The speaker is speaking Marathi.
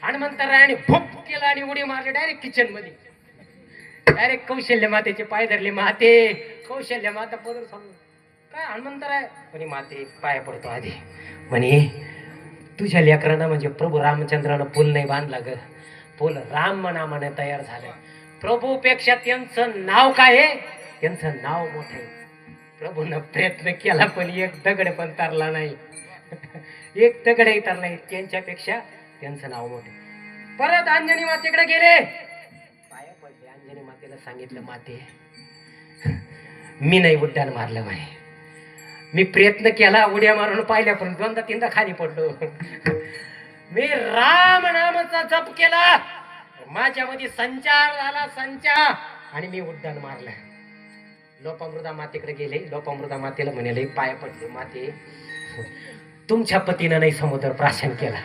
हनुमंतरायाने भूप केला आणि उडी मारली डायरेक्ट किचन मध्ये. डायरेक्ट कौशल्य मातेचे पाय धरले. माते कौशल्य माता पदर सांगू काय हनुमंतराय म्हणे माते पाय पडतो आधी. म्हणे तुझ्या लेकरांना म्हणजे प्रभू रामचंद्रानं पूल नाही बांधला ग. पूल राम नामाने तयार झालं. प्रभूपेक्षा त्यांचं नाव काय आहे? त्यांचं नाव मोठं आहे. प्रभूनं प्रयत्न केला पण एक दगड पण तरला नाही. एक दगडही तरला नाही. त्यांच्यापेक्षा त्यांचं नाव मोठे. परत अंजनी मातेकडे गेले. पाया पडले. अंजनी मातेला सांगितलं माते मी नाही उड्डाण मारलं म्हणे. मी प्रयत्न केला उड्या मारून पाहिल्या पण दोनदा तीनदा खाली पडलो. मी राम नामाचा जप केला. माझ्यामध्ये संचार झाला संचार आणि मी उड्डाण मारलं. लोपामृता मातेकडे गेले. लोपामृता मातेला म्हणाले पाया पडले माते तुमच्या पतीनं नाही समुद्र प्राशन केला.